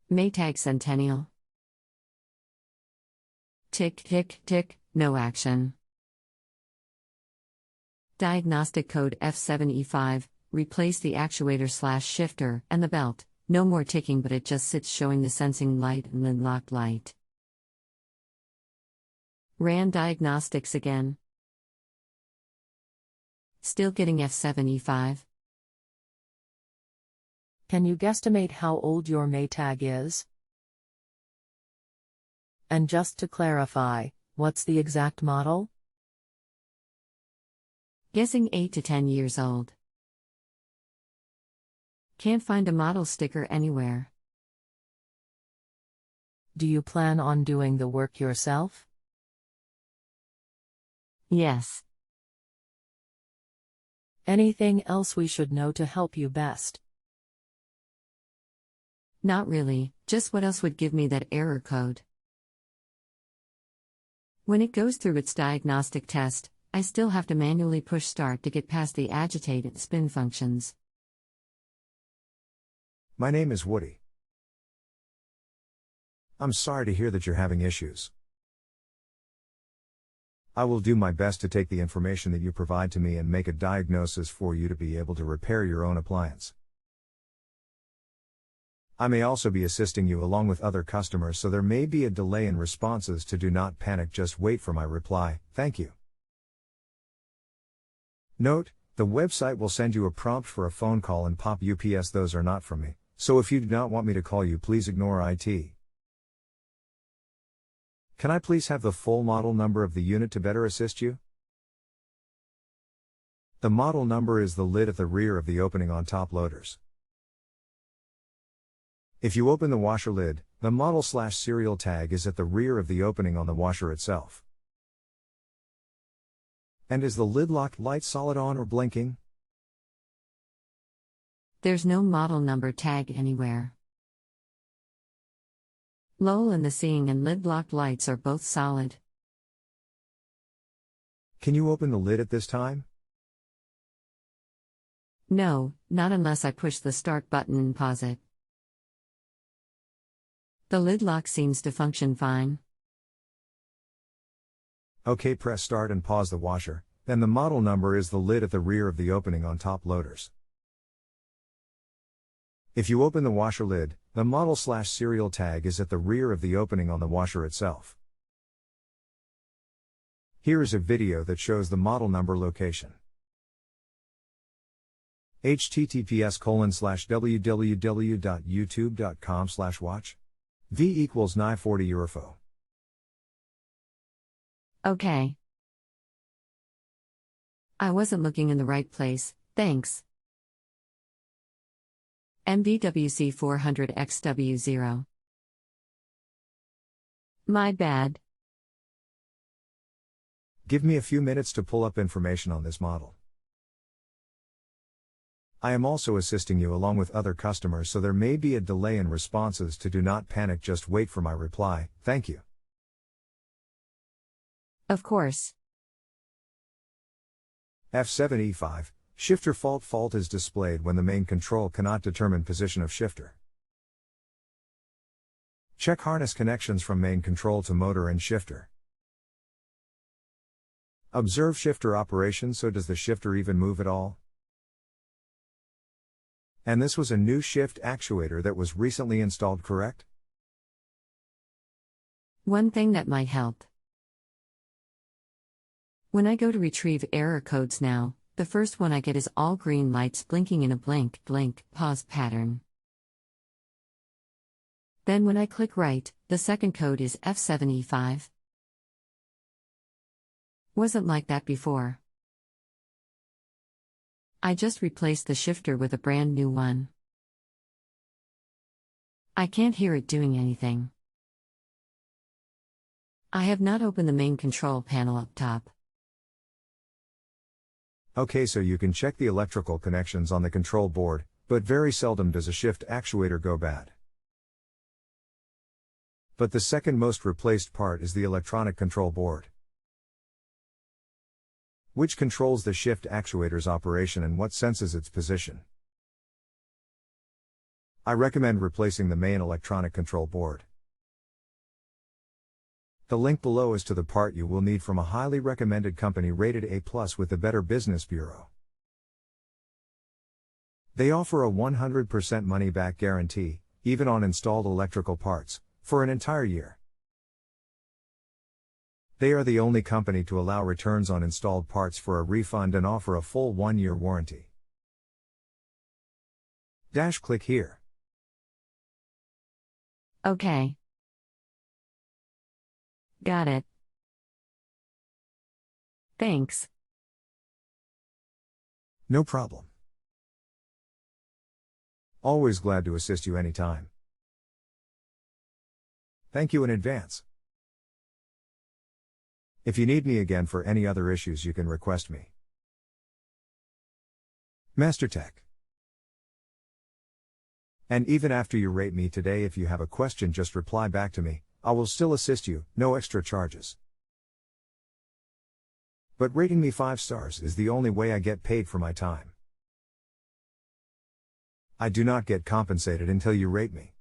Maytag Centennial. Tick, tick, tick, no action. Diagnostic code F7E5, replace the actuator/shifter and the belt, no more ticking, but it just sits showing the sensing light and lid locked light. Ran diagnostics again. Still getting F7E5. Can you guesstimate how old your Maytag is? And just to clarify, what's the exact model? Guessing 8 to 10 years old. Can't find a model sticker anywhere. Do you plan on doing the work yourself? Yes. Anything else we should know to help you best? Not really, just what else would give me that error code? When it goes through its diagnostic test, I still have to manually push start to get past the agitate and spin functions. My name is Woody. I'm sorry to hear that you're having issues. I will do my best to take the information that you provide to me and make a diagnosis for you to be able to repair your own appliance. I may also be assisting you along with other customers, so there may be a delay in responses. To do not panic, just wait for my reply. Thank you. Note, the website will send you a prompt for a phone call and pop UPS. Those are not from me, so if you do not want me to call you, please ignore IT. Can I please have the full model number of the unit to better assist you? The model number is the lid at the rear of the opening on top loaders. If you open the washer lid, the model/serial tag is at the rear of the opening on the washer itself. And is the lid locked light solid on or blinking? There's no model number tag anywhere. Lol, and the seeing and lid locked lights are both solid. Can you open the lid at this time? No, not unless I push the start button and pause it. The lid lock seems to function fine. Okay, press start and pause the washer, then the model number is the lid at the rear of the opening on top loaders. If you open the washer lid, the model/serial tag is at the rear of the opening on the washer itself. Here is a video that shows the model number location. https://www.youtube.com/watch V equals 940 Eurofo. Okay. I wasn't looking in the right place, thanks. MVWC 400XW0. My bad. Give me a few minutes to pull up information on this model. I am also assisting you along with other customers, so there may be a delay in responses. To do not panic, just wait for my reply. Thank you. Of course. F7E5, shifter fault is displayed when the main control cannot determine position of shifter. Check harness connections from main control to motor and shifter. Observe shifter operation. So does the shifter even move at all? And this was a new shift actuator that was recently installed, correct? One thing that might help. When I go to retrieve error codes now, the first one I get is all green lights blinking in a blink, blink, pause pattern. Then when I click right, the second code is F7E5. Wasn't like that before. I just replaced the shifter with a brand new one. I can't hear it doing anything. I have not opened the main control panel up top. Okay, so you can check the electrical connections on the control board, but very seldom does a shift actuator go bad. But the second most replaced part is the electronic control board, which controls the shift actuator's operation and what senses its position. I recommend replacing the main electronic control board. The link below is to the part you will need from a highly recommended company rated A+ with the Better Business Bureau. They offer a 100% money-back guarantee, even on installed electrical parts, for an entire year. They are the only company to allow returns on installed parts for a refund and offer a full 1-year warranty. Click here. Okay. Got it. Thanks. No problem. Always glad to assist you anytime. Thank you in advance. If you need me again for any other issues, you can request me. MasterTech. And even after you rate me today, if you have a question, just reply back to me. I will still assist you, no extra charges. But rating me 5 stars is the only way I get paid for my time. I do not get compensated until you rate me.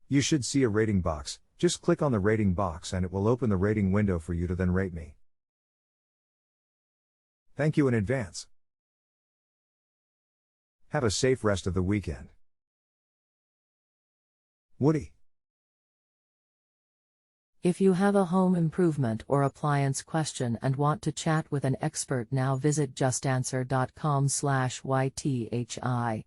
You should see a rating box. Just click on the rating box and it will open the rating window for you to then rate me. Thank you in advance. Have a safe rest of the weekend. Woody. If you have a home improvement or appliance question and want to chat with an expert, now visit justanswer.com/ythi.